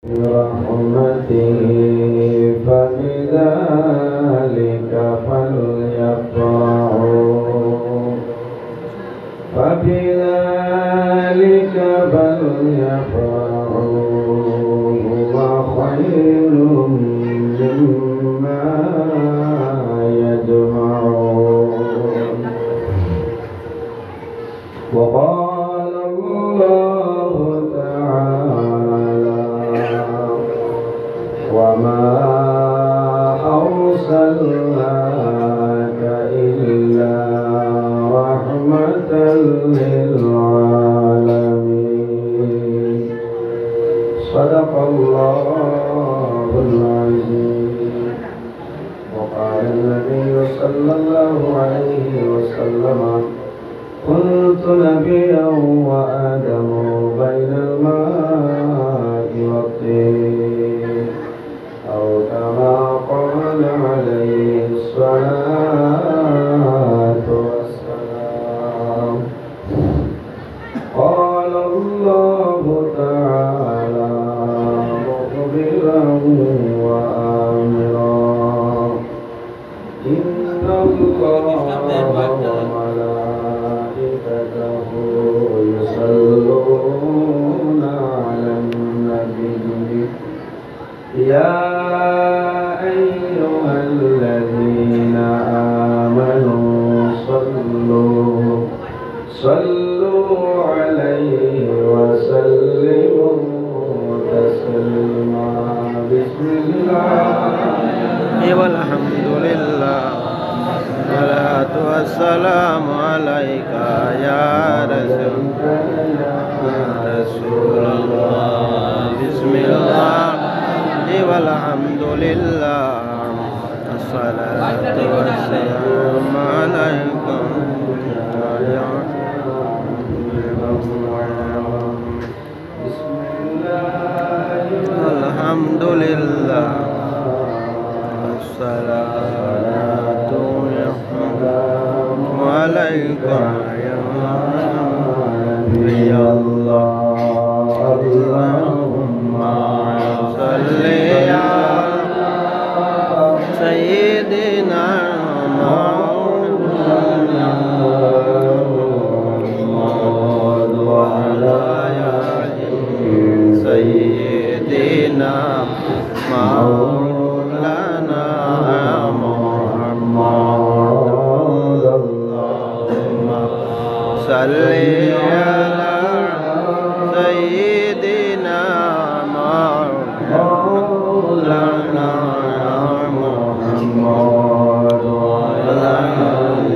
برحمته فبذلك فليفرحوا هو خير مما يجمعون وقال الله تعالى وما أرسلناك إلا رحمة للعالمين صدق الله العظيم. وقال النبي صلى الله عليه وسلم كنت نبيا وآدم بين الماء والطين أو كما قال عليه الصلاة والسلام. قال الله تعالى مخبرا وآمرا إن الله وملائكته يصلون على النبي يا أيها الذين آمنوا صلوا عليه وسلموا تسليما. بسم الله والحمد لله والصلاة والسلام عليك يا رسول الله. بسم الله والحمد لله والصلاة والسلام عليك يا الحمد لله والصلاة والسلام عليك يا نبي الله. اللهم صل على سيدنا مولانا محمد وعلى آل سيدنا مولانا محمد. اللهم صل على سيدنا مولانا محمد وعلى آل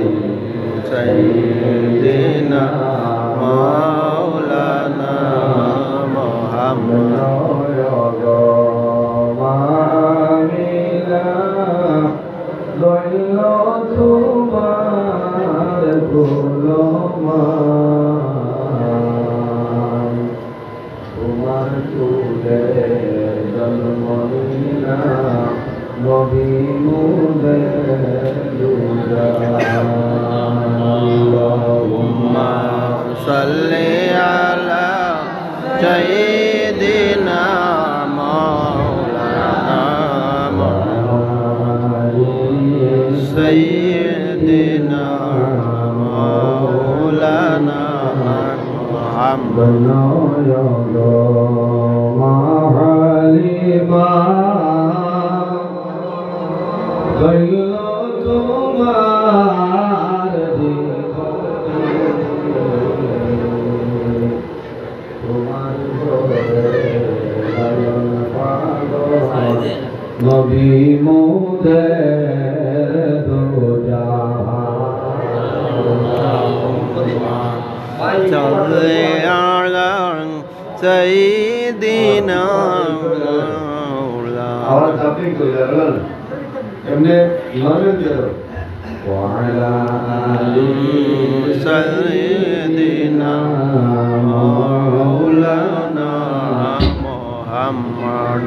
سيدنا مولانا محمد. اللهم صل على سيدنا مولانا سيدنا مولانا محمد. নবী মোদের দো জাহান চলে আলান সাইয়্যিদিনা আওয়াজ আপনি কইলেন এমনি ইমানের দিও ওয়ালা আলি সাইয়্যিদিনা মাওলানা মুহাম্মদ।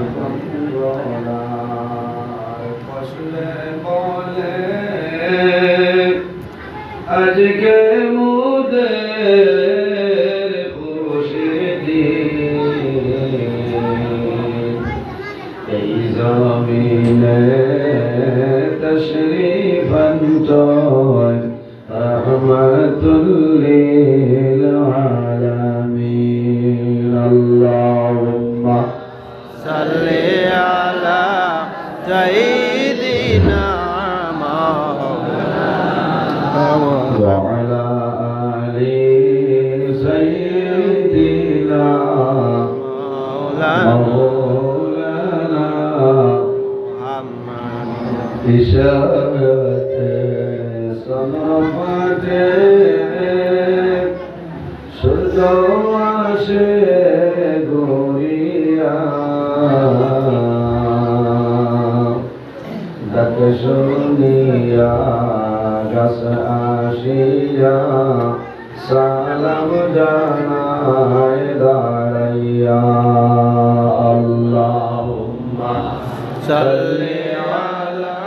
আজকে মোদের খুশি দিন জমিনে তশরীফান তোয় রহমাতুল লিল আলামিন আল্লাহুম্মা সাল্লি আলা সাইয়্যিদিনা ওয়া আলা আলি সাইয়্যিদিনা মাওলানা মুহাম্মদ ইশারাতে সালাতে সূর্য আসে গরিয়া ডাক শুনিয়া গাছ আসিয়া সালাম জানায় দাঁড়াইয়া আল্লাহুম্মা সাল্লি আলা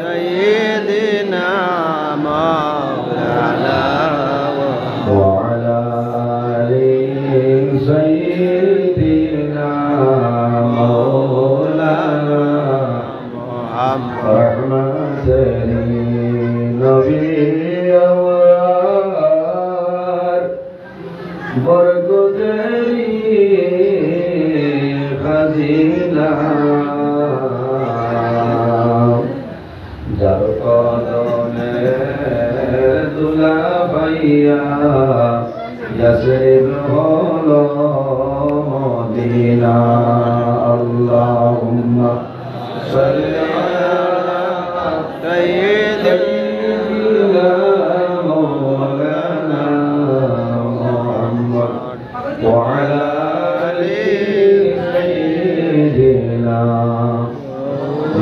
সাইয়্যিদিনা মাওলানা ওয়া আলা আলি সাইয়্যিদিনা মাওলানা মুহাম্মদ রহমাতুল নবী বরকতেরি খাজিনা যার কদমে দুলা পাইয়া ইয়াসরিব হলো মদিনা আল্লাহুম্মা সাল্লি আলা সাইয়্যিদিনা মাওলানা وعلى آل سيدنا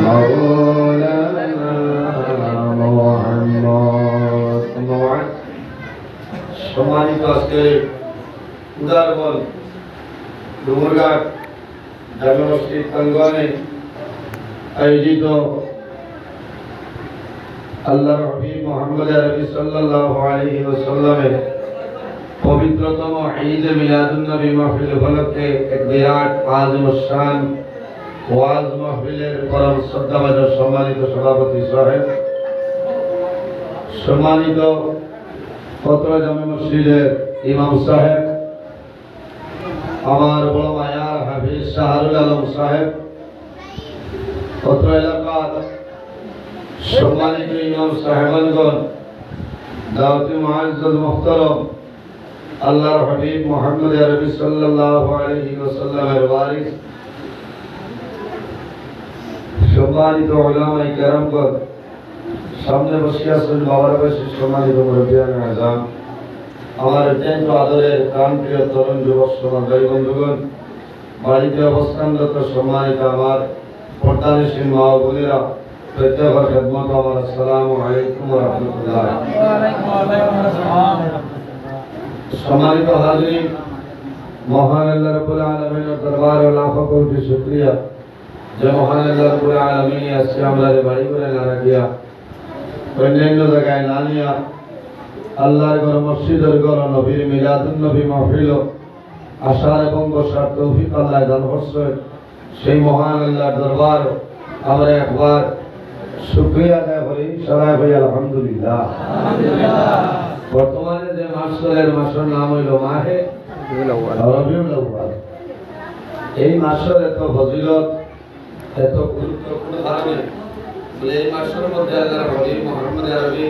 مولانا محمد সম্মানিত আজকে উদারবন ডুমুরঘাট জামে মসজিদ প্রাঙ্গণে আয়োজিত আল্লাহর হাবিব মুহাম্মদ আরবি সাল্লাল্লাহু আলাইহি ওয়াসাল্লামের পবিত্রতম ঈদ মিলাদুন নবী মাহফিল উপলক্ষে এক বিরাট আযম শান ওয়াজ মাহফিলের পরম শ্রদ্ধাভাজন সম্মানিত সভাপতি সাহেব, সম্মানিত কতরা জামে মসজিদের ইমাম সাহেব, আমার বড় মায়ার হাফিজ শাহরুল আলম সাহেব, কতরা এলাকার সম্মানিত ইমাম সাহেবানগণ, দাওয়াতি মুআজ্জাজ মুহতারাম আল্লাহর হাবিব মুহাম্মদ আরবি সাল্লাল্লাহু আলাইহি ওয়াসাল্লামের ওয়ারিস সম্মানিত উলামায়ে কেরামগণ, সামনে বসে আছেন বাবার বয়সী সম্মানিত মুরব্বিয়ানে আযম, আমার অত্যন্ত আদরের প্রাণপ্রিয় তরুণ যুবক সমাজ ভাই বন্ধুগণ, বাড়িতে অবস্থানরত সম্মানিত আমার পর্দানিশীন মা ও বোনেরা, প্রত্যেকের খেদমত আমার আসসালামু আলাইকুম ওয়া রাহমাতুল্লাহ। সম্মানিত হাজিরিন, মহান আল্লাহ রাব্বুল আলামিনের দরবারে লাখো কোটি শুকরিয়া যে মহান আল্লাহ রাব্বুল আলামিন আজকে আমাদের বাড়ি করে না রাখিয়া অন্যান্য জায়গায় না নিয়া আল্লাহর ঘর মসজিদের ঘর নবীর মিলাদুন নবী মাহফিল আসার এবং বসার তৌফিক আল্লাহ দান করছেন। সেই মহান আল্লাহর দরবার আমরা একবার শুকরিয়া আদায় করি, সবাই ভাই আলহামদুলিল্লাহ। বর্তমানে যে মাসের নাম হইল মাহে রবিউল আউয়াল। এই মাসের এত ফজিলত, এত গুরুত্বপূর্ণ কারণে এই মাসের মধ্যে আল্লাহর হাবিব মুহাম্মদ আরবি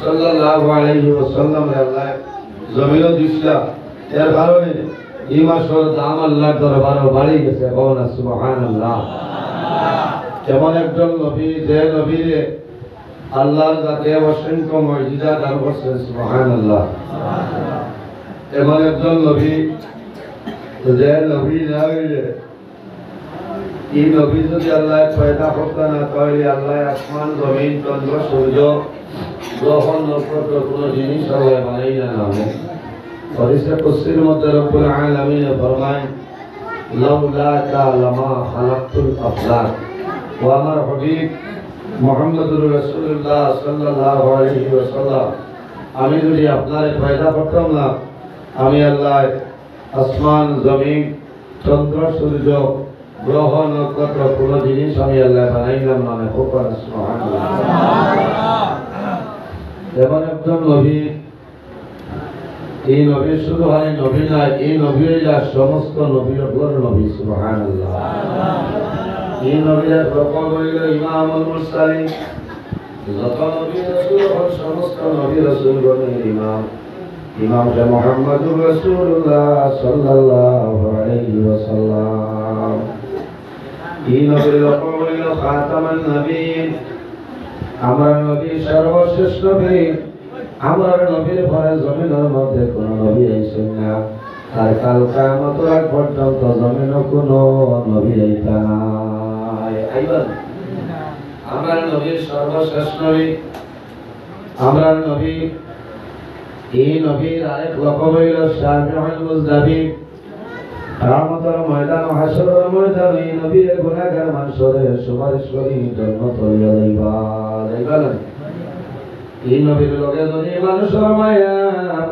সাল্লাল্লাহু আলাইহি ওয়াসাল্লাম আল্লাহ জমিন দিশলা, এর কারণে এই মাসের দাম আল্লাহর দরবারে বাড়ি গেছে। বলেন সুবহানাল্লাহ। যেমন একজন নবী, যে নবীরে আল্লাহর জাতে অসংখ্য মুজিজা দান করছেন, সুবহানাল্লাহ। এমন একজন নবী, যে নবী না হইলে, এই নবী যদি আল্লাহ পয়দা করতে না তাহলে আল্লাহ আসমান জমিন চন্দ্র সূর্য গ্রহ নক্ষত্র কোনো জিনিস আল্লাহ বানাই না নামে। হাদিসে কুদসির মধ্যে রব্বুল আলামিন ফরমায়, লাউলাকা লামা খালাকতুল আফলাক। ও আমার হাবিব মুহাম্মদুর রাসূলুল্লাহ সাল্লাল্লাহু আলাইহি ওয়াসাল্লাম, আমি যদি আপনারে পয়দা করতাম না, আমি আল্লাহ আসমান জমিন চন্দ্র সূর্য গ্রহ নক্ষত্র কোনো জিনিস আমি আল্লাহ বানাইলাম না, আমি খুব সুবহানাল্লাহ। যেমন একজন নবী, এই নবী শুধু হয় নবী নয়, এই নবী যা সমস্ত নবীর উপর নবী, সুবহানাল্লাহ। এই নবীরা প্রকল্প হইল ইমামুল মুরসালিন, যত নবী রাসূল হন সমস্ত নবী রাসূলগণের ইমাম, ইমাম যে মুহাম্মদুর রাসূলুল্লাহ সাল্লাল্লাহু আলাইহি ওয়াসাল্লাম। এই নবীর প্রকল্প হইল খাতামুন নবীয়্যিন, আমার নবী সর্বশ্রেষ্ঠ নবী। আমার নবীর পরে জমিনের মধ্যে কোন নবী আইছেন না, আর কাল কিয়ামত আগ পর্যন্ত জমিনে কোন নবী আইতা নাই, আইবেন। আমার নবীর সর্বশ্রেষ্ঠ নবী, আমরা নবী। এই নবীর আরেক লকব হইল শাফিউল মুজদাবি। কিয়ামতের ময়দান, হাসরের ময়দান এই নবীর গুনাহগার মানুষের সুপারিশ করি জান্নাত হইয়া যাইবা, যাইবা না। এই নবীর লগে যদি মানুষের মায়া,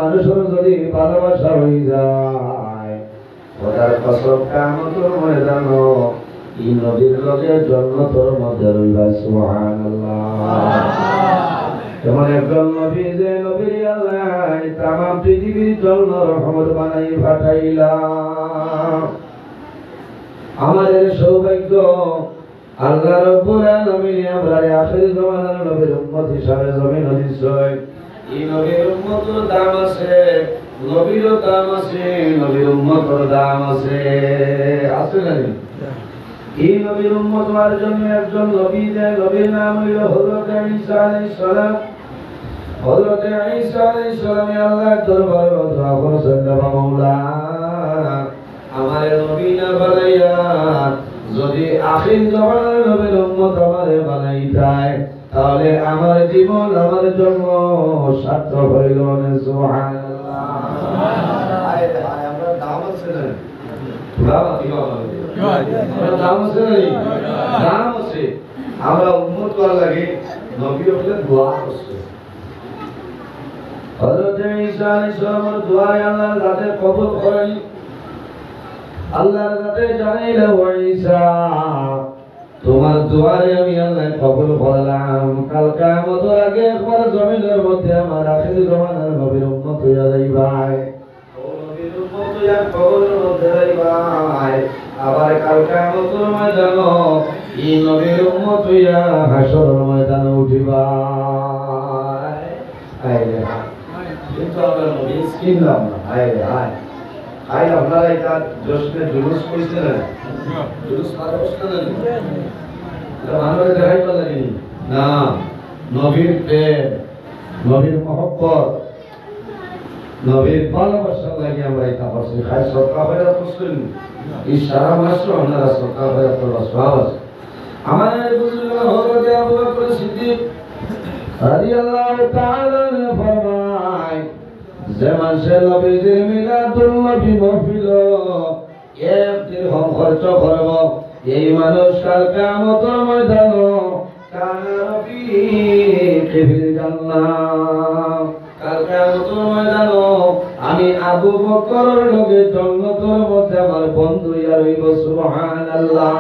মানুষের যদি ভালোবাসা হয়ে যায়, খোদার কসম কিয়ামতের ময়দান এই নবীর লগে জান্নাতের মধ্যে রইবা, সুবহানাল্লাহ। এমন একজন নবী যে নবীর আল্লাহ তামাম পৃথিবীর জন্য রহমত বানাই পাঠাইলা। আমাদের সৌভাগ্য আল্লাহ রাব্বুল আলামিন আমরা আখির জামানার নবীর উম্মত হিসাবে জমিন দিছেন। এই নবীর উম্মতের দাম আছে, নবীর দাম আছে, নবীর উম্মতের দাম আছে, আছে না? এই নবীর উম্মত হওয়ার জন্য একজন নবী, যে নবীর নাম হইল হযরত ঈসা আলাইহিস সালাম। হযরত ঈসা আলাইহিস সালামে আল্লাহর দরবারে দোয়া করেছেন, মাওলা আমার নবী না বানাইয়া যদি আখির জামানার নবীর উম্মত আমারে বানাইতাই, তাহলে আমার জীবন আমার জন্ম সার্থক হইল না, সুবহানাল্লাহ। আয় আয় আমরা দাম আছে না, বাবা কি বাবা আমরা দাম আছে না, দাম আছে। আমরা উম্মত করার লাগে নবী হলে দোয়া করছে। হযরত ঈসা আলাইহিস সালামের দোয়া আল্লাহ যাতে কবুল করেন, আল্লাহর কাছে জানাইলা, ও ঈসা তোমার দোয়ারে আমি আল্লাহ কবুল করলাম। কাল কিয়ামতের আগে একবার জমিনের মধ্যে আমার আখির জামানার নবীর উম্মত হইয়া যাইবাই, ও নবীর উম্মত হইয়া কবরের মধ্যে যাইবাই। আবার কাল কিয়ামতের ময়দান এই নবীর উম্মত হইয়া হাসরের ময়দানে উঠিবাই। আইরে কিন্তু আমরা নবী চিনলাম না, আইরে আয় আই আপনারা এটা জোশে জুলুস কইছেন না, জুলুস পারবস্তা না, এটা মানুষে দেখাই পারে না। নবীর প্রেম, নবীর মহব্বত, নবীর ভালোবাসা লাগে আমরা এটা করছি। খাই সরকার হয়ে করছেন এই সারা মাস আপনারা সরকার হয়ে করবার সব আছে। আমাদের বুজুর্গ হযরত আবু বকর সিদ্দিক রাদিয়াল্লাহু তাআলা ফরমায়, যে মানুষের নবীর মিলাদুল নবী মাহফিল এক দিরহাম খরচ করব, এই মানুষ কাল কিয়ামতের ময়দান কানা রফিকি ফিল জান্নাহ, কাল কিয়ামতের ময়দান আমি আবু বকরের লগে জান্নাতের মধ্যে আমার বন্ধু হইয়া রইব, সুবহানাল্লাহ।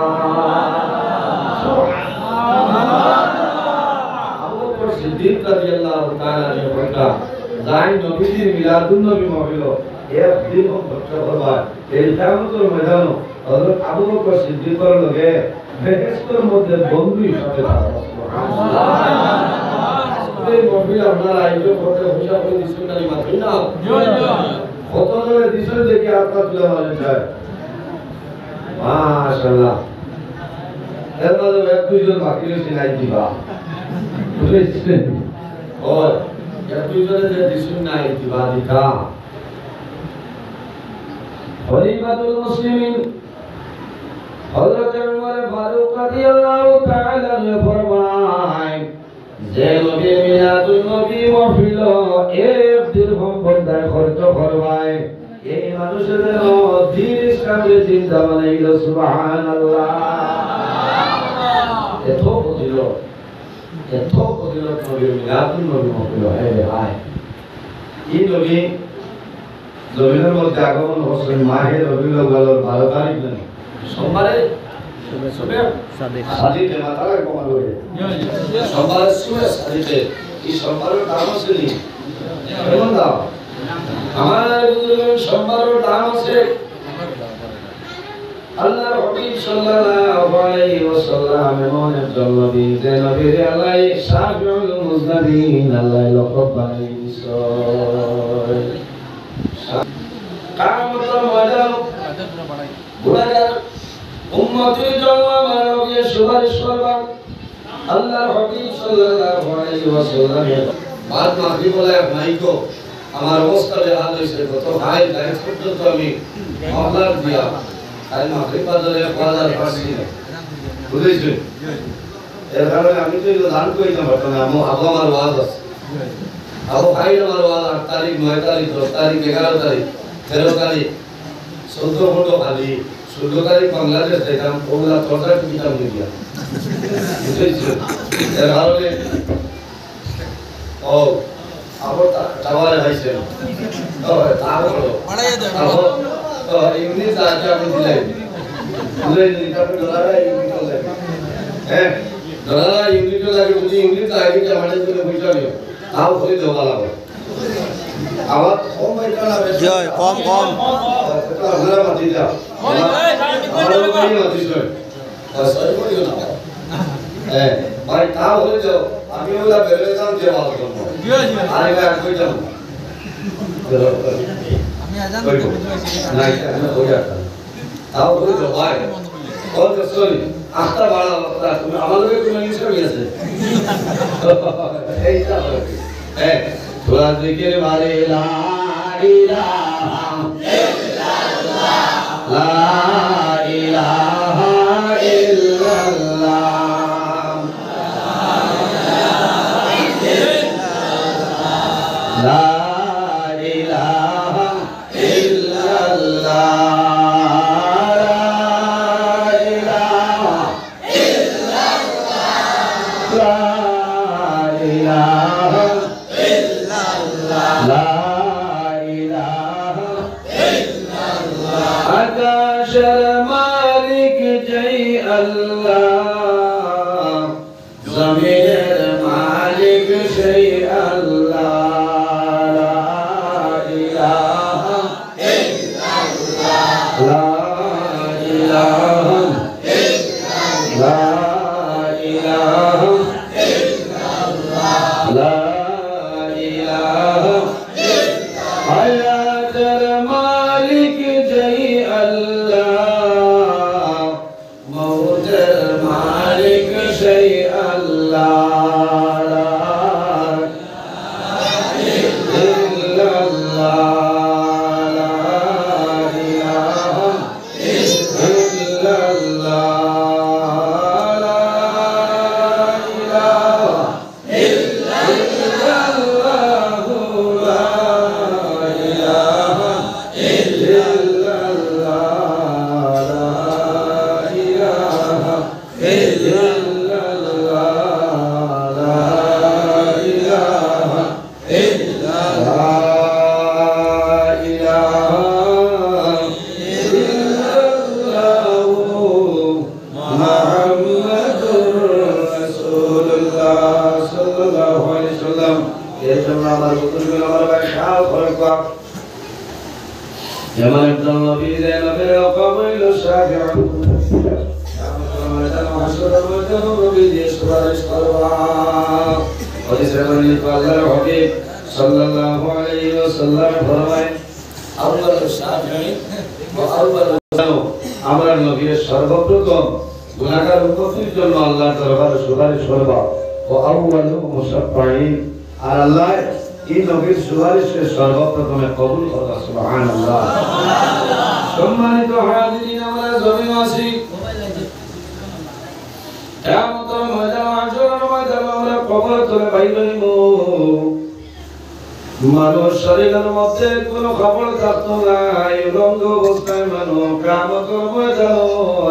আবু বকর সিদ্দিক রাদিয়াল্লাহু তাআলা এর কথা যাই নবীর মিলাদুন নবী মাহফিল এক দিন খরচা করবা, এই কিয়ামতের ময়দান হযরত আবু বকর সিদ্দিকের লগে বেহেশতের মধ্যে বন্ধু হিসাবে থাকবে, সুবহানাল্লাহ। এই মাহফিল আপনারা আয়োজন করতে হিসাব করে দিছেন না, মাত্র না কত জনে দিছেন দেখি আপনারা তুলে মানেন যায়, মাশাআল্লাহ। এর মধ্যে এক দুইজন বাকি রয়েছে নাই দিবা, বুঝেছেন? ও দুইজনে যে দিশুন নাই দিবা দিতা। খলিফাতুল মুসলিমিন হযরত উমর ফারুক রাদিয়াল্লাহু তাআলা ফরমায়, যে নবী মিলাদুন নবী মাহফিল এক দিরহাম বন্দায় খরচ করবায়, এই মানুষের দিন ইসলামের চিন্তা বানাইল, সুবহানাল্লাহ। এত ফজিলত, এত ফজিলত নবীর মিলাদুন নবী মাহফিল। আয় এই নবী জমিনের মধ্যে আগমন করছেন মাহে রবিউল আউয়ালের 12 তারিখ, সোমবারে সাদিতে মাতারে কমাল হয়ে সোমবার সুরে সাদিতে এই সোমবারের দাম আছে নি কেমন দাম আমার বুজুর্গের সোমবারের দাম আছে আল্লাহর হাবিব সাল্লাল্লাহু আলাইহি ওয়াসাল্লাম এমন একজন নবী যে নবীর আল্লাহ শাফিউল মুজনাবিন আল্লাহ লকব বানাই দিয়েছে কিয়ামতের ময়দান গুনাহগার উম্মতের জন্য আমার নবী সুপারিশ করবেন আল্লাহর হাবিব সাল্লাল্লাহু আলাইহি ওয়াসাল্লাম বাদ মাগরিব বলে মাইকো আমার অবস্থা বেহাল হইছে কত ভাই গায়ে পর্যন্ত আমি মহলার দিয়া আই মাগরিব বাজারে বাজার পাচ্ছি না বুঝেছেন এর কারণে আমি তো এগুলো দান করি না বর্তমানে আমার ওয়াজ আছে আবু ভাই আমার ওয়াজ 8 তারিখ 9 তারিখ 10 তারিখ 11 তারিখ 13 তারিখ 14 ফটো খালি 16 তারিখ বাংলাদেশ দেখলাম ওগুলা তোরা কিতাব নিয়ে দিয়া বুঝেছেন এর কারণে ও আবার টাওয়ারে হইছে তো তারপর আবার তো ইউনিট আছে আমি দিলাই বুঝলেন আপনি ডলার ইউনিট লাগে হ্যাঁ ডলার ইউনিট লাগে যদি ইউনিট লাগে যে আমাদের জন্য বুঝতে হবে তাও করে দেওয়া লাগবে আবার কম এটা না বেশি কম এটা আমরা মাটি দাও আমরা মাটি দাও সরি বলিও না হ্যাঁ ভাই তাও হয়ে যাও আমি ওলা বেরে দাম যে ভালো করব আরে ভাই কই যাব আমি আজান করব না এটা আমি কই যাব তাও হয়ে যাও ভাই কত সরি আস্তা বাড়া তুমি আমাদের কোনো ইনসা আছে এইটা হ্যাঁ তোরা জিকির মারে লা ইলাহা ইল্লাল্লাহ লা ইলাহা ইল্লাল্লাহ লা ইলাহা ইল্লাল্লাহ আমরা নবীর সর্বপ্রথম গুনাহগার উম্মতের জন্য আল্লাহর দরবারে সুপারিশ করব ও আউয়ালু মুশাফফাইন আর আল্লাহ এই নবীর সুপারিশকে সর্বপ্রথমে কবুল করবে সুবহানাল্লাহ সম্মানিত হাজিরিন আমরা জমিন আছি কিয়ামতের ময়দান আশরের ময়দান আমরা কবর থেকে বাইর হইব মানুষ শরীরের মধ্যে কোনো খবর থাকতো না এই রঙ্গ অবস্থায় মানুষ কিয়ামতের ময়দান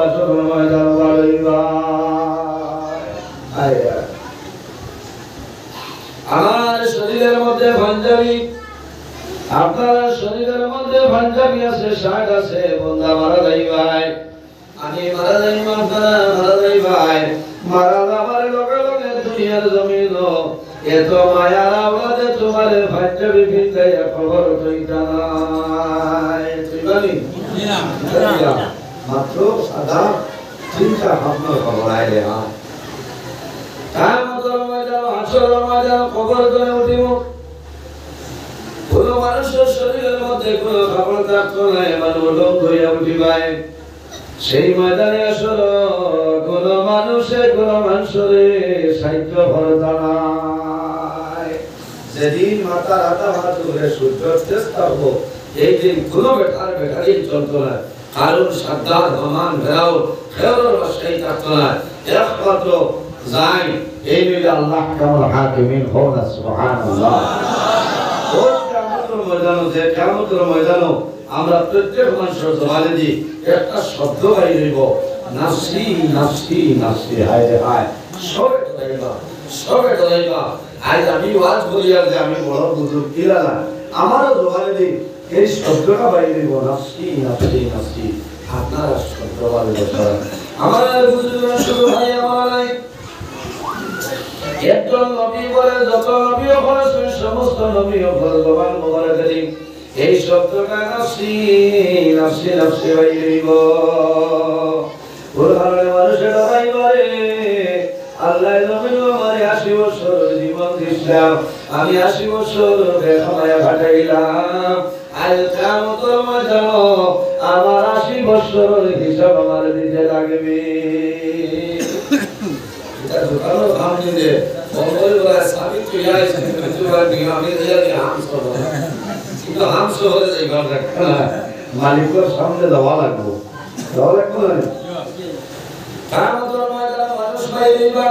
আশরের ময়দান বাড়িবা আমার শরীরের মধ্যে পাঞ্জাবি আপনার শরীরের মধ্যে পাঞ্জাবি আছে শার্ট আছে বন্ধা মারা যাইবাই আমি মারা যাইব আপনারা এত মায়ার আওলাদে তোমারে ভাজ্য বিপিন খবর তৈতা নাই তুই বলি মাত্র সাদা চিন্তা ভাবনার খবর আইলে হয় কিয়ামতের ময়দান হাসরের ময়দান খবর করে উঠিব কোন মানুষের শরীরের মধ্যে কোন খবর থাকতো না এমন উলঙ্গ হইয়া উঠিবাই সেই ময়দানে আসলে কোন মানুষের সাহিত্য ভরতা নাই যেদিন মাথার আধা হাত ধরে সূর্য চেষ্টা হবো এই দিন কোন বেকারি চলতো না কারণ সাদ্দার হমান ভেরাও ফেরোর বাসায় থাকতো না একমাত্র যাই এই মিলে আল্লাহ কামাল হাকিমিন হন সুবহানাল্লাহ কিয়ামতের ময়দানে আমরা প্রত্যেক মানুষের জবানে দি একটা শব্দ বাইরে হইব নাফসি নাফসি নাফসি হায় রে হায় সবে ডরাইবা আজ আমি ওয়াজ করি আর যে আমি বড় বুজুর্গ কিলা না আমারও জবানে দি এই শব্দটা বাইরে হইব নাফসি নাফসি নাফসি আপনারা শব্দ বাইরে বসান আমার বুজুর্গরা শুধু ভাই আমার নাই একজন নবী বলে যত নবীও বলেছেন সমস্ত নবীও বলে জবান মোবারক করি এই শব্দটা নাফসি নাফসি নাফসি বাইরিব পুরহারে মানুষে ডরাই করে আল্লাহ জমিন আমারে 80 বছর জীবন দিলাম আমি 80 বছর বেখায়া কাটাইলাম আজ কিয়ামতের ময়দান আমার 80 বছরের হিসাব আমার দিতে লাগবে এটা দোকানের দাম দিলে বঙ্গল বলে সাবিত ইয়াই তুই আমি দিয়ালি হামসো কিন্তু হামসো হলে এই ঘর রাখা মালিকের সামনে দেওয়া লাগবে না কিয়ামতের ময়দানে মানুষ পাইবা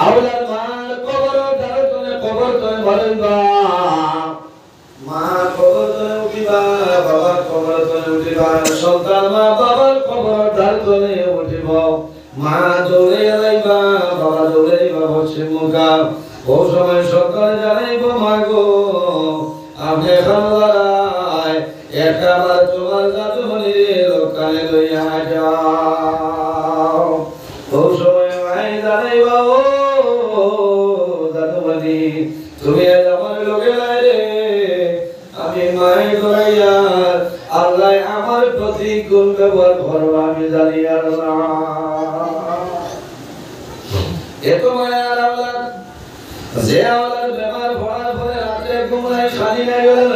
আওলাদ মার কবর দারতনে কবর তয় মারিবা মা কবর তয় উঠিবা বাবা কবর তয় উঠিবা সন্তান মা বাবার কবর দারতনে উঠিব মা দৌড়ে আইবা বাবা দৌড়ে আইবা বসে মুখা ও সময় সকালে জানাইব মা গো আপনি খানদারায় একবার তোমার জাদুমণি লোকালে লইয়া যাও ও সময় মাই জানাইবা ও জাদুমণি তুমি আজ আমার লোকে নাই রে আমি মাই করাইয়া আল্লাহ আমার প্রতি কোন ব্যবহার করবো আমি জানি আর না এত মায়ার আল্লাহ যে আওলাদ বেমার পড়ার পরে রাতে ঘুমায় খালি নাই গেল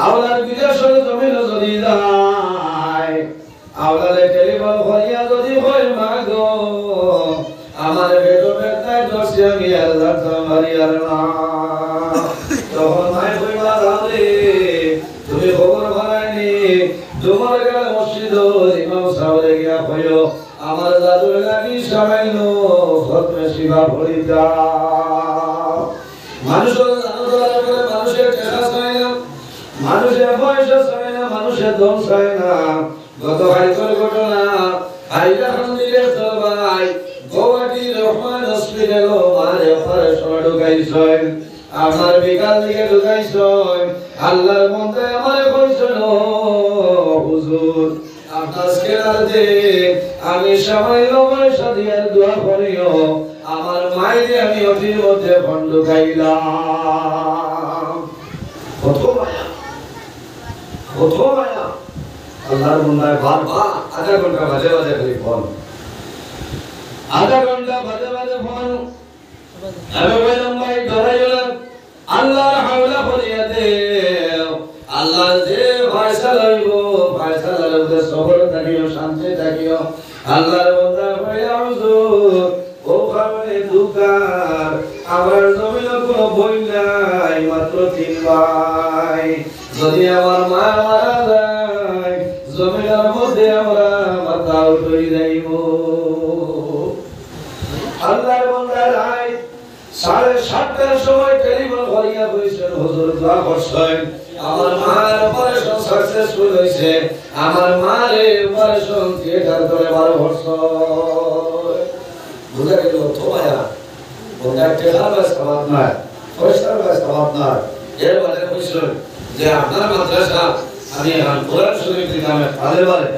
আওলাদ বিদেশের জমিন যদি যায় আওলাদে টেলিফোন করিয়া যদি হয় মা গো আমার বেটো বেটায় দর্শি আমি আর যাতাম মারিয়ার না তখন মাই কইবা রাতে তুমি খবর বানাইনি তোমার গেল মসজিদ ইমাম সাহেব গিয়া কইও আমার দাদুর লাগি সামাইনো খতমে শিবা পড়ি দাও মানুষের আনন্দ করে মানুষের টাকা চায় না মানুষের পয়সা চায় না মানুষের ধন চায় না গতকালকের ঘটনা আইলা মন্দিরের দরবাই গোয়াটি রহমান হসপিটাল মারে অপারেশন ঢুকাইছেন আমার বিকাল দিকে ঢুকাইছেন আল্লাহর মধ্যে আমার কইছেন হুজুর আপনার কেনার দে আমি সামান্য পয়সা দিয়ে দোয়া করিও আমার মাইরে আমি অতির মধ্যে খন্ড খাইলাম কত মায়া আল্লাহর বন্দায় বারবার আধা ঘন্টা বাজে বাজে খালি ফোন আধা ঘন্টা বাজে বাজে ফোন আমি বললাম ভাই ডরাইও না আল্লাহর হাওলা করিয়া দে আল্লাহ যে ফয়সালা হইব ফয়সালার উপরে সবর থাকিও শান্তি থাকিও আল্লাহর বান্দা হইয়া হুজুর ও খাবে দুকার আমার জমিনে কোনো বই নাই মাত্র 3 ভাই যদি আমার মা মারা যায় জমিনের মধ্যে আমরা মাথা উঠাই যাইব আল্লাহর বান্দা রাই 7:30টার সময় টেলিফোন করিয়া কইছেন হুজুর দোয়া করছেন আমার মার অপারেশন সাকসেসফুল হইছে আমার মারে অপারেশন থিয়েটার করে 12 বছর বুঝা গেল তো মায়া ওটা টেকার সবাব না পয়সার সবাব না এর মানে কইছেন যে আপনার মাদ্রাসা আমি কোরআন শরীফ নামে পালে পালে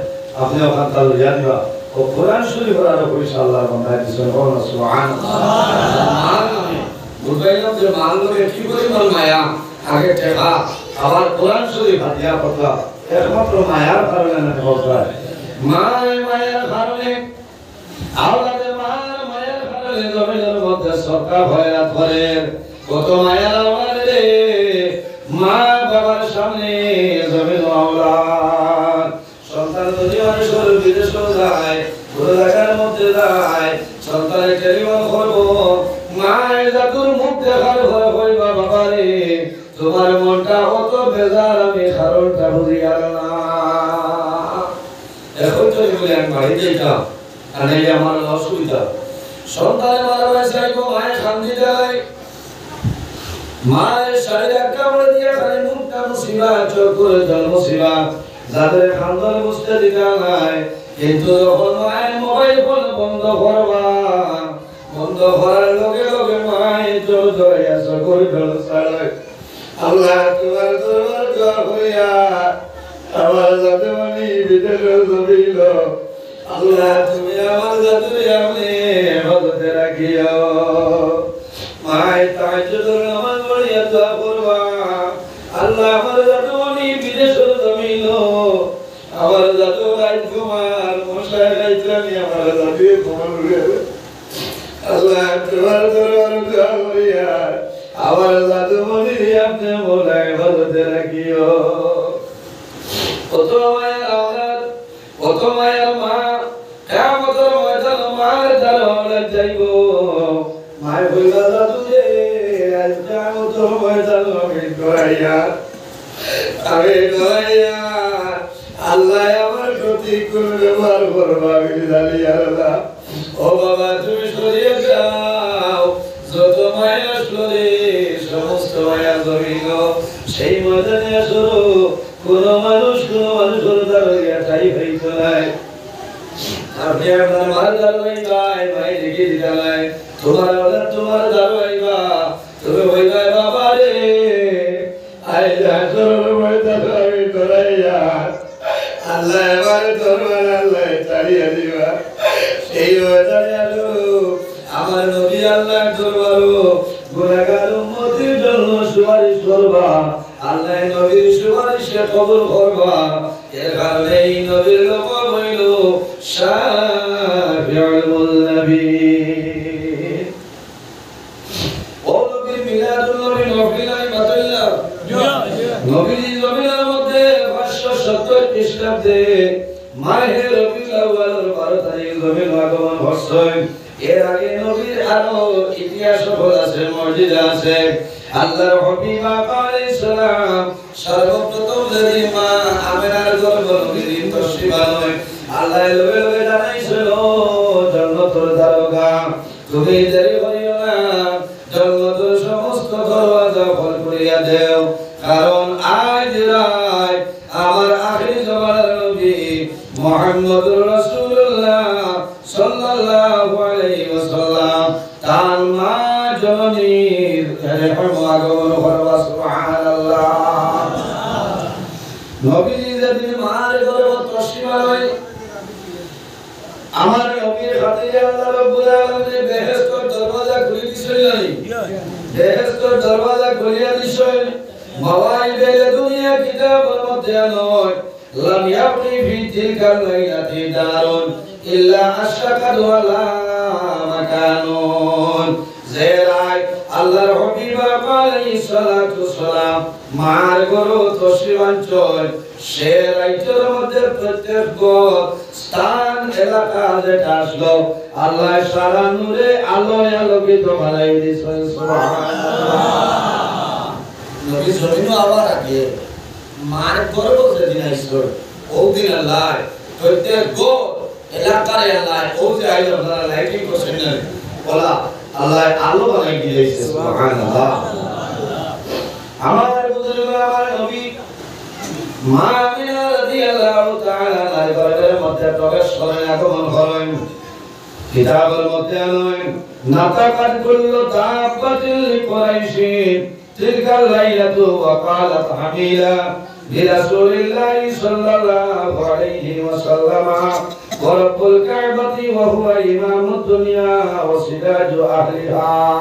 আপনি ওখান তালু জানিবা ও ও কোরআন শরীফ পড়ার ইনশাআল্লাহ বান্দা দিছেন সুবহানাল্লাহ বুঝাইলাম যে মানবকে কি পরিমাণ মায়া আগে টেকা আবার কোরআন শরীফ হাতিয়া পড়লা একমাত্র মায়ার কারণে না হচ্ছে মায়ার কারণে আওলাদে মায়ার কারণে জমিনের মধ্যে সরকার ভয়রা করে কত মায়ার আওলাদে মা বাবার সামনে জমিন আওলাদ সন্তান যদি মানুষের বিদেশ যায় পুরো জায়গার মধ্যে যায় সন্তানের টেলিফোন করবো মায়ের জাতুর মুখ দেখার ভয় হইবা বাবারে তোমার মনটা অত বেজার আমি কারণটা বুঝি আর না এখন তো বলে আমি বাড়ি যাইতাম আর এই আমার অসুবিধা সন্তানের মারা চাইবো মায়ের শান্তি দেয় মায়ের শরীর একটা বলে দিয়ে খালি মুখটা মুসিবা চোখ করে জল মুসিবা যাদের খান্দন বুঝতে দিতে নাই কিন্তু যখন মায়ের মোবাইল ফোন বন্ধ করবা বন্ধ করার লগে লগে মায়ের জোর ধরে আসো কই জল ছাড়ে আল্লাহ তোমার দরবার দোয়া করিয়া আমার যাতে মানি বিদেশের জমিল আল্লাহ তুমি আমার যাতে আমি হজতে রাখিও মায়ের তাহাজ্জুদের নামাজ পড়িয়া দোয়া করবা আল্লাহ আমার যাতে মানি বিদেশের জমিল আমার যাতে রাজকুমার মশাই রাইতানি আমার যাতে তোমার আল্লাহ তোমার দরবার দোয়া করিয়া আমার যাতে মানি আপনি মোলায় হজতে রাখিও কত মায়ের আওলাদ কত মায়ের মা কিয়ামতের ময়দানে মায়ের দরবারে যাইবো মায়ের কইবা দাদু রে আজ কিয়ামতের ময়দানে আমি দরাইয়া আল্লাহ আমার প্রতি কোন ব্যবহার করবা আমি জানি আল্লাহ ও বাবা তুমি সরিয়ে যাও যত মায়া আসলে সমস্ত মায়া জমিল সেই ময়দানে আসো কোন মানুষের দাঁড়িয়ে ঠাই হইত নাই আপনি আপনার মার দাঁড়াইবাই ভাই লিখে দিলাই তোমার আওলাদ তোমার দাঁড়াইবা তুমি হইবা বাবা রে আই যাসর ময়দান আমি দরাইয়া আল্লাহ আমার দরবার আল্লাহ ছাড়িয়ে দিবা সেই ময়দানে আলো আমার নবী আল্লাহ দরবারও গুনাহগার উম্মতের জন্য সুপারিশ করবা আল্লাহ নবীর সুপারিশে কবুল করবা এর কারণে এই নবীর লকব হইল শাফিউল নবী ও নবীর মিলাদুন নবী নফিলাই বাতাইলা নবীর জমিনের মধ্যে 570 খ্রিস্টাব্দে মাহে রবিউল আউয়ালের 12 তারিখ জমিন আগমন হচ্ছে এর আগে নবীর আরো ইতিহাস আছে মুজিজা আছে আল্লাহর হাবিব আলাইহিস সালাম সর্বপ্রথম যেদিন মা আমিনার গর্ভে নবীর তশরিফ আল্লাহ লবে লবে জানাইছিল জান্নাতের দারোগা তুমি দেরি করিও না জান্নাতের সমস্ত দরওয়াজা খোল করিয়া দেও কারণ আজ রাত আমার আখির জামানার নবী মুহাম্মদুর রাসূলুল্লাহ সাল্লাল্লাহু আলাইহি ওয়াসাল্লাম তার মা জননীর আগমন করবা সুবহানাল্লাহ নবী যেদিন মার গর্ভ তশরিফ আনয় আমার নবীর খাতিরে আল্লাহ রাব্বুল আলামিন বেহেশতের দরওয়াজা খুলে দিছেন বেহেশতের দরওয়াজা খুলিয়া দিছেন মাওয়াইবে দুনিয়া কিতাবের মধ্যে নয় লাম ইয়াবনি ফি তিলকাল লাইলাতি দারুন ইল্লা আশরাকাত ওয়ালা মাকানুন জেরাই আল্লাহর হাবিব আলাইহিস সালাতু সালাম মার গরু তশরিফাঞ্চল সে রাইতের মধ্যে প্রত্যেক স্থান এলাকা যেটা আসলো আল্লাহ সারা নূরে আলোয় আলোকিত বানাই দিয়েছেন সুবহানাল্লাহ নবী জমিনও আবার আগে মার গরু যেদিন আসলো ওই দিন আল্লাহ প্রত্যেক এলাকার আল্লাহ ওই যে আইলো আপনারা লাইটিং করছেন না বলা আল্লাহ আলো বানাই দিয়েছে সুবহানাল্লাহ আমার বুজুর্গ আমার নবী মা আমিনা রাদিয়াল্লাহু তাআলা আনহার ঘরের মধ্যে প্রবেশ করেন আগমন করেন কিতাবের মধ্যে আনেন নাতাকাত কুল্লু দাব্বাতিল লিকুরাইশি তিলকাল লাইলাতু ওয়া ক্বালাত হামিলা লিরাসূলিল্লাহি সাল্লাল্লাহু আলাইহি ওয়াসাল্লাম ورب الكعبة وهو إمام الدنيا وسراج أهلها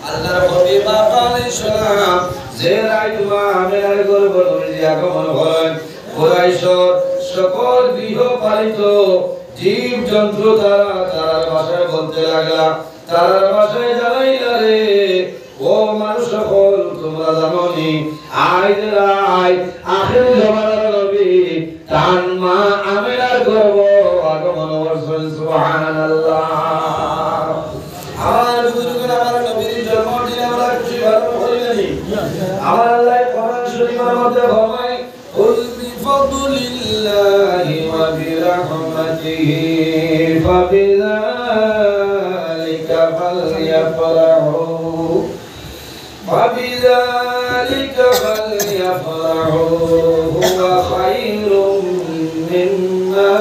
আল্লাহর হাবিব আলাইহিস সালাম যে রাইতুমা আমেনার গর্ভে নবীজি আগমন করেন কুরাইশের সকল গৃহপালিত জীব জন্তু তার ভাষায় বলতে লাগলা তার ভাষায় জানাইলা রে ও মানুষ সকল তোমরা জানোনি আখির জামানার নবী তার মা আমেনার গর্ভে আগমন করছেন সুবহানাল্লাহ আমার বুজুর্গরা আমার নবীর জন্মদিনে আমরা খুশি পালন করি নানি আমার আল্লাহ কোরআন শরীফের মধ্যে ফরমায় কুল বিফাদলিল্লাহি ওয়া বিরহমাতিহি ফাবিযালিকা ফালইফরাহু হুয়া খায়রুম মিম্মা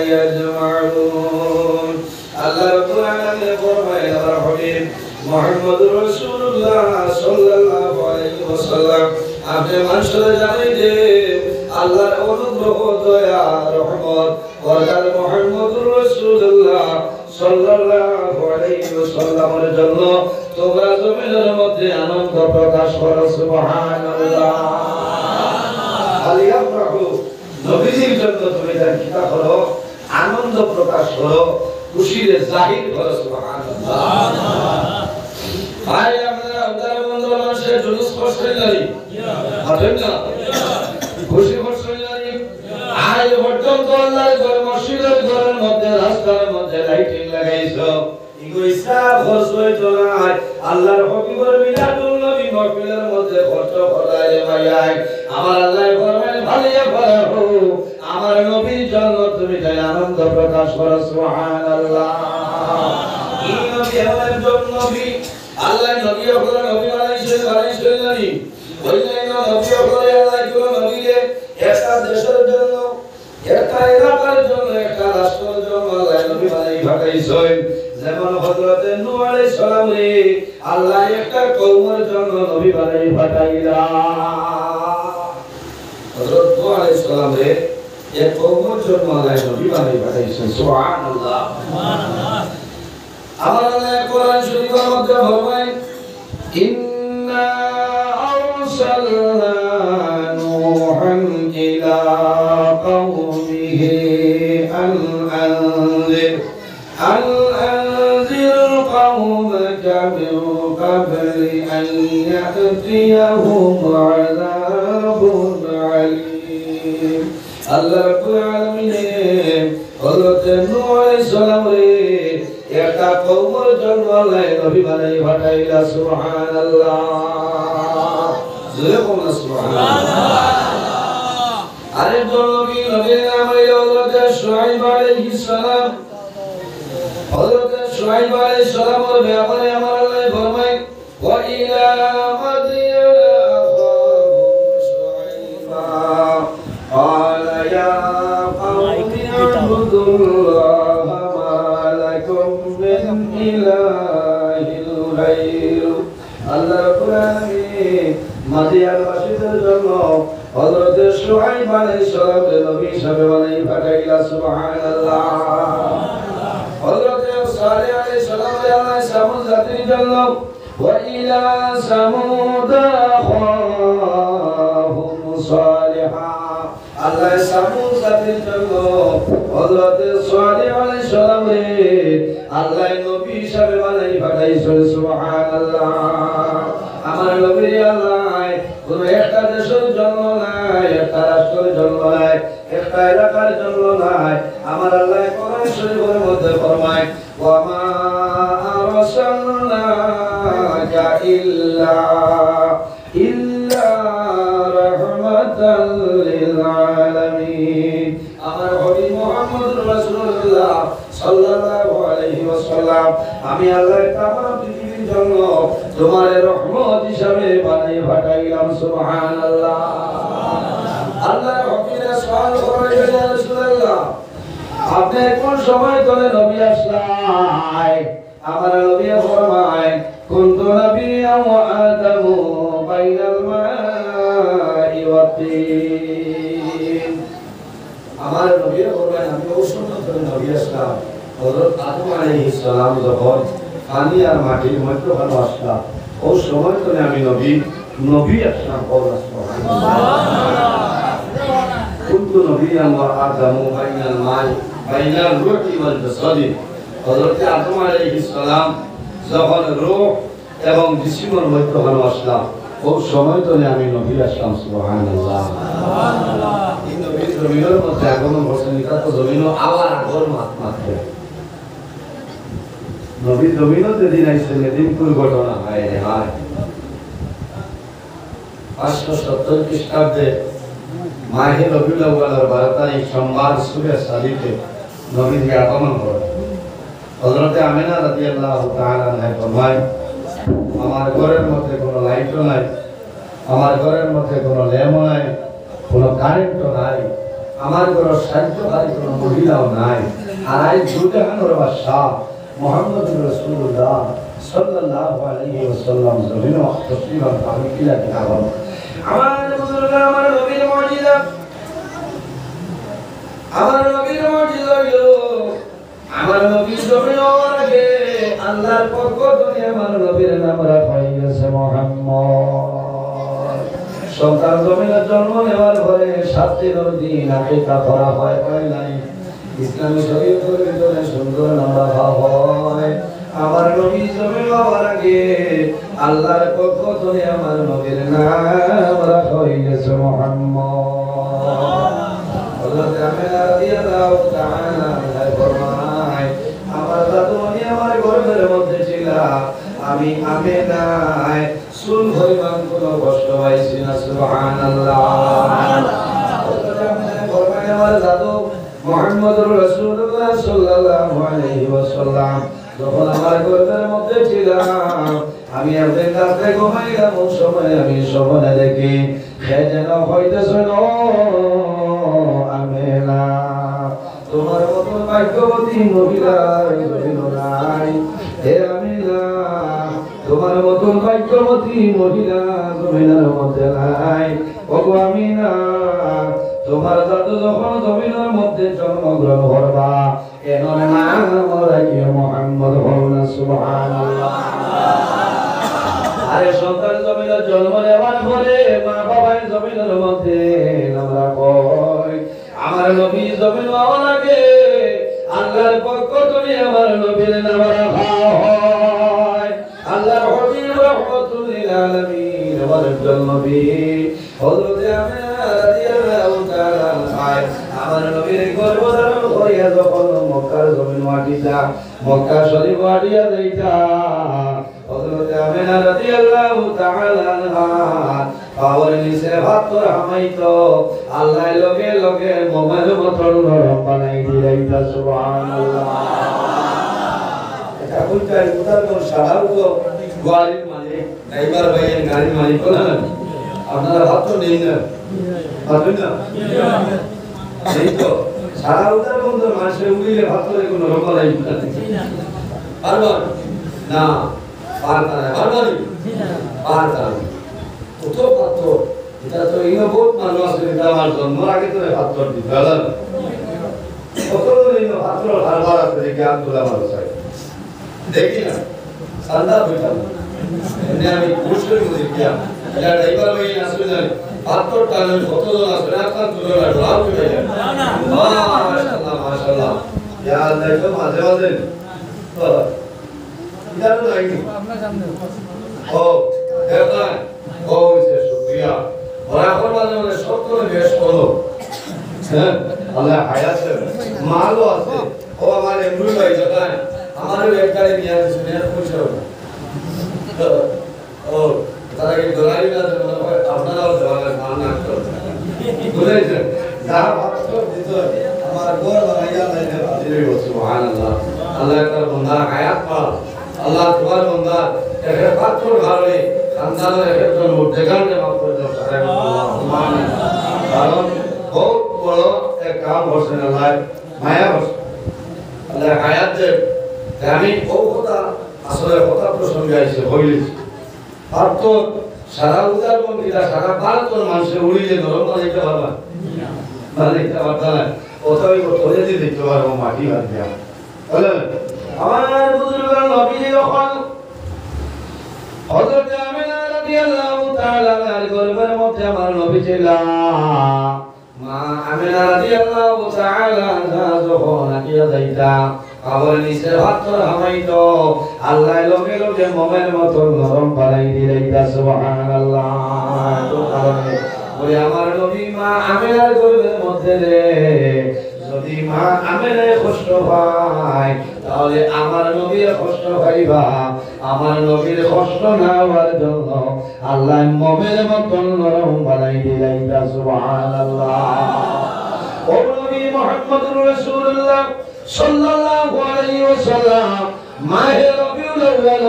ইয়াজমাউন আল্লাহ রাব্বুল আলামিন ফরমায় আমার হাবিব মুহাম্মদুর রাসূলুল্লাহ সাল্লাল্লাহু আলাইহি ওয়াসাল্লাম আপনি মানুষদের জানেন যে আল্লাহর অনুগ্রহ দয়া রহমত ওয়ালাল মুহাম্মদুর রাসূলুল্লাহ সাল্লাল্লাহু আলাইহি ওয়াসাল্লামের জন্য তোমরা জমিনের মধ্যে আনন্দ প্রকাশ করো সুবহানাল্লাহ আলিয়াফরাহু নবীজির জন্য তুমি কিতা করো আনন্দ প্রকাশ করো খুশির জাহির করো সুবহানাল্লাহ ভাই আমরা উদার বন্ধু মানুষের জুলুস করছেন নানি আছেন না খুশি করছেন নানি আজ পর্যন্ত আল্লাহর ঘর মসজিদের ঘরের মধ্যে রাস্তার মধ্যে লাইটিং লাগাইছো ইগো ইসলাম খরচ হইতো না আল্লাহর হাবিবের মিলাদুল নবী মাহফিলের মধ্যে খরচ করায় রে ভাই আমার আল্লাহ ফরমায় ভালিয়া ফরাহু আমার নবীর জন্য তুমি তাই আনন্দ প্রকাশ করো সুবহানাল্লাহ এই নবী আমার জন্য নবী আল্লাহ নবী হলো নবী বানাইছেন নানি ওই নবী হলো আল্লাহ কোন নবীকে একটা দেশের জন্য একটা এলাকার জন্য একটা রাষ্ট্রের জন্য আল্লাহ নবী বানাই পাঠাইছেন যেমন হযরত নূহ আলাইহিস সালাম রে আল্লাহ একটা কওমের জন্য নবী বানাই পাঠাইলা হযরত নূহ আলাইহিস সালাম রে এক কওমের জন্য আল্লাহ নবী বানাই পাঠাইছেন সুবহানাল্লাহ সুবহানাল্লাহ আমার আল্লাহ কোরআন শরীফের মধ্যে ফরমায় ইন্না আরসালনা নূহান ইলা কওমিহি আন আনজির কওমাকা মিন ক্বাবলি আন ইয়াতিয়াহুম আযাবুন আলীম আল্লাহ রাব্বুল আলামিন হযরত নূহ আলাইহিস সালাম রে একটা কওমের জন্য আল্লাহ নবী বানাই পাঠাইলা সুবহানাল্লাহ জোরে বলুন সুবহানাল্লাহ আরেকজন নবীর নাম হযরত শুআইব আলাইহিস সালাম হযরত শুআইব আলাইহিস সালামের ব্যাপারে আমার আল্লাহ ফরমায় ওয়া ইলা মাদিয়ানা আখাহুম শুআইবা ক্বালা ইয়া কওমি আবুদুল্লাহ ইলাহিল গায়রু আল্লাহ রাব্বুল আলামিন মাদিয়ানবাসীদের জন্য হযরত শুআইব আলাইহিস সালাম নবী হিসেবে বানাই পাঠাইলা সুবহানাল্লাহ হযরত সালেহ আলাইহিস সালাম আল্লাহ সামুদ জাতির জন্য ওয়া ইলা সামুদ আখাহুম সালিহা আল্লাহ সামুদ জাতির জন্য হযরত সালেহ আলাইহিস সালাম আল্লাহ নবী হিসেবে বানাই পাঠাইছেন সুবহানাল্লাহ আমার নবী আল্লাহ কোন একটা দেশের জন্য নাই একটা রাষ্ট্রের জন্য নাই একটা এলাকার জন্য নাই আমার আল্লাহ কোরআন শরীফের মধ্যে ফরমায় ওয়া মা আরসালনাকা ইল্লা রাহমাতাল লিল আলামিন আমার নবী মুহাম্মদুর রাসূলুল্লাহ সাল্লাল্লাহু আলাইহি ওয়াসাল্লাম আমি আল্লাহর তামাম পৃথিবীর জন্য তোমার রহমত হিসাবে বানাই পাঠাইলাম সুবহানাল্লাহ আল্লাহর হাবিবের সওয়াল করে ইয়া রাসূলুল্লাহ আপনি কোন সময় ধরে নবী আসলাই আমার নবী ফরমায় কুনতু নবিয়্যান ওয়া আদামু বাইনাল মাই ওয়া তিন আমার নবী ফরমায় আমি ঔষধ করে নবী আসলাম হযরত আদম আলাইহিস সালাম যখন পানি আর মাটির মধ্যখানে আসলাম ওই সময় তো আমি নবী আসলাম কুনতু নবিয়ান ওয়া আদামু বাইনাল মাই বাইনাল রূহি ওয়াল জাসাদি হযরত আদম আলাইহিস সালাম যখন রূহ এবং জিসিমের মধ্যখানে আসলাম ওই সময় তো আমি নবী আসলাম সুবহানাল্লাহ সুবহানাল্লাহ এই নবীর জমিনের মধ্যে আগমন করছেন এটা তো জমিনও আবার আগর মাত্র নবী জমিনও যেদিন আইসেন এদিন দুর্ঘটনা হয় রে হয় 570 খ্রিস্টাব্দে মাহে রবিউল আউয়ালের 12 তারিখ সোমবার সূরা সাদিতে নবীজি আগমন করেন হযরত আমিনা রাদিয়াল্লাহু তাআলা আনহা ফরমায় আমার ঘরের মধ্যে কোনো লাইটও নাই আমার ঘরের মধ্যে কোনো ল্যাম্পও নাই কোনো কারেন্টও নাই আমার ঘরের সাহায্যকারী কোনো মহিলাও নাই আর এই দুজাহানের বাদশাহ মুহাম্মদুর রাসূলুল্লাহ সাল্লাল্লাহু আলাইহি ওয়াসাল্লাম জমিন ও তসলিমান আমি কিলা কিতাব আমার বুজুর্গ আমার নবীর মুজিজা আমার নবীর মুজিজা আমার নবী জমিন আগে আল্লাহর পক্ষ থেকে আমার নবীর নাম রাখা হয়েছে মুহাম্মদ সন্তান জমিনে জন্ম নেওয়ার পরে 7 দিন আকিকা করা হয় নাই ইসলামী শরীয়তের ভিতরে সুন্দর নাম রাখা হয় আমার নবী জমিন হওয়ার আগে আল্লাহর পক্ষ থেকে আমার নবীর নাম রাখা হয়েছে মুহাম্মদ হযরত আমিনা রাদিয়াল্লাহু তাআলা ফরমায় আমার দাদুমণি আমার গর্ভের মধ্যে ছিল আমি আমিনায় সুল পরিমাণ কোনো কষ্ট পাইছি না সুবহানাল্লাহ হযরত আমিনা ফরমায় আমার দাদু মুহাম্মদুর রাসূলুল্লাহ সাল্লাল্লাহু আলাইহি ওয়াসাল্লাম যখন আমার গর্ভের মধ্যে ছিল আমি একদিন রাতে ঘুমাইলাম ওই সময় আমি স্বপ্নে দেখি সে যেন হইতেছে আমিনা তোমার মতো ভাগ্যবতী মহিলার জমিন নাই হে আমিনা তোমার মতো ভাগ্যবতী মহিলা জমিনের মধ্যে নাই ওগো আমিনা তোমার দাদু যখন জমিনের মধ্যে জন্মগ্রহণ করবা এর নাম রাখিও মুহাম্মদ হল সুবহানাল্লাহ আরে সন্তান জমিনের জন্ম নেওয়ার পরে মা বাবার জমিনের মধ্যে নাম রাখয় আমার নবী জমিন হওয়ার আগে আল্লাহর পক্ষ থেকে আমার নবীর নাম রাখা হয় আল্লাহর হাবিব রাহমাতুল লিল আলামিন ওয়াল নবী হযরত আমিনা রাদিয়াল্লাহু তাআলা আমার নবীর গর্ভধারণ করিয়া যখন মক্কার জমিন মাটিটা মক্কা শরীফ মাটিয়া যাইতা হযরত আমিনা রাদিয়াল্লাহু তাআলা আনহা পাওয়ার নিচে ভাতর হামাইতো আল্লাহ লগে লগে মোবাইল মতন নরম বানাই দিলাইতা সুবহানাল্লাহ এটা কইতাই উদাহরণ সারাও তো গাড়ির মালিক ড্রাইভার ভাইয়ের গাড়ির মালিক না আপনারা ভাত নেই না পাবেন না এই তো সারা উদাহরণ তো মানুষের উড়িলে ভাতরে কোনো নরম বানাই না পারবেন না পারতা না পারবেন পারতা কত পাথর এটা তো ইনো বহুত মানুষ আছে এটা আমার জন্মের আগে তো পাথর দিতে হলো কত ইনো পাথর হারবার আছে দেখি আব্দুল্লাহ মানুষ আছে দেখি না সান্দা বইতাম এনে আমি পুরস্কার করে দিয়া এটা ড্রাইভার ভাই আসলে জানি পাথর টানে কত জন আসলে আপনার তুলনা লাভ হয়ে যায় না মাশাআল্লাহ মাশাআল্লাহ ইয়া আল্লাহ তো মাঝে মাঝে তো এটা তো নাই আপনার সামনে ও দেখেন ও সে শুকরিয়া বরাবর মানে সব করে বেশ করো হ্যাঁ আল্লাহ হায়াতে মালও আছে ও আমার এমনি ভাই জানেন আমারও এক গাড়ি নিয়ে আসছে নিয়ে পয়সা ও তারা কি দলালি না আপনারাও দলালি মানা করতে বুঝেছেন যা ভাবছো দিত আমার গোর বানাইয়া লাইনে হাজির হইব সুবহানাল্লাহ আল্লাহ তার বান্দা হায়াত পাও আল্লাহ তোমার বান্দা এর পাথর ভালো খানদানের একজন মুর্দেগানকে মাফ করে দাও সুবহানাল্লাহ কারণ বহুত বড় এক কাম করছেন আল্লাহ মায়া করছেন আল্লাহ হায়াত যে আমি ও কথা আসলে কথা প্রসঙ্গে আইছে হইলিছে আর তো সারা উদারবন দিলা সারা ভারতের মানুষের উড়িলে নরম বানাইতে পারবা বানাইতে পারবা না কোথায় কোথায় যে দেখতে পারবো মাটি বাদ দিয়া বলেন আমার বুজুর্গের নবী যখন হযরত আমিনা রাদিয়াল্লাহু তাআলা আনহার গর্ভের মধ্যে আমার নবী ছিল মা আমিনা রাদিয়াল্লাহু তাআলা আনহা যখন আকিয়া যাইতা আবার নিচে হাত হামাইতো আল্লাহ লগে লগে মোমের মতো নরম বানাই দিলাইতা সুবহানাল্লাহ তো কারণে বলে আমার নবী মা আমিনার গর্ভের মধ্যে রে যদি মা আমিনা কষ্ট পায় তাহলে আমার নবীর কষ্ট পাইবা আমার নবীর কষ্ট না হওয়ার জন্য আল্লাহ মোমের মতো নরম বানাই দিলাইতা সুবহানাল্লাহ ও নবী মুহাম্মদুর রাসূলুল্লাহ সাল্লাল্লাহু আলাইহি ওয়াসাল্লাম মাহে রবিউল আউয়াল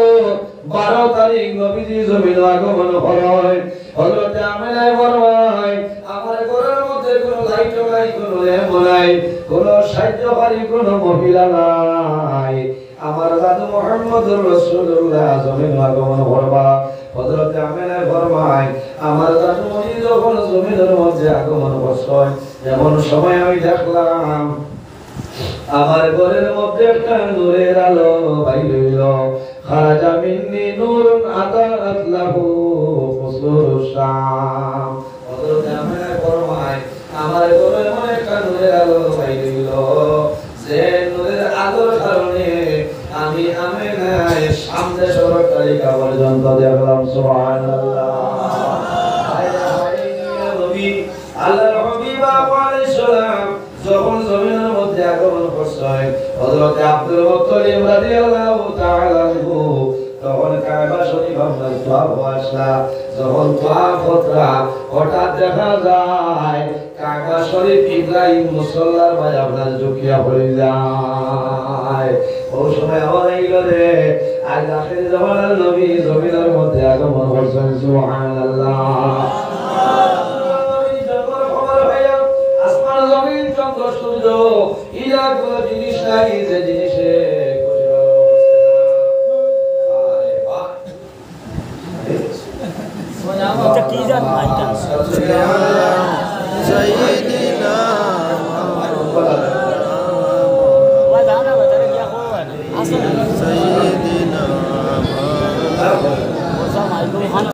12 তারিখ নবীজি জমিন আগমন হয় হযরত আমিনা ফরমায় আমার ঘরের মধ্যে কোনো লাইট নাই কোনো ল্যাম্প নাই কোনো সাহায্যকারী কোনো মহিলা নাই আমার দাদু মুহাম্মদুর রাসূলুল্লাহ জমিন আগমন করবা হযরত আমিনা ফরমায় আমার দাদু মনি যখন জমিনের মধ্যে আগমন করছে এমন সময় আমি দেখলাম আমার ঘরের মধ্যে একটা নূরের আলো বাইর হইল খারাজা মিন্নি নূরুন আতারাত লাহু কুসুরুশ শাম হযরত আমিনা ফরমায় আমার ঘরের মধ্যে একটা নূরের আলো বাইর হইল যে নূরের আলোর কারণে আমি আমিনা সামনে সরকারি পর্যন্ত দেখলাম সুবহানাল্লাহ নবী আল্লাহর হাবিব আলাইহিস সালাম যখন জমিনের মধ্যে আগমন করছেন হযরত আব্দুল মুত্তালিব রাদিয়াল্লাহু তাআলা আনহু তখন কাবা শরীফ আপনার তোয়াফ আসলা যখন তোয়াফ হতরা হঠাৎ দেখা যায় কাবা শরীফ ইব্রাহিম মুসল্লার ভাই আপনার ঝুঁকিয়া পড়ে যায় ওই সময় আমার এইলো রে আজ আখির জামানার নবী জমিনের মধ্যে আগমন করছেন সুবহানাল্লাহ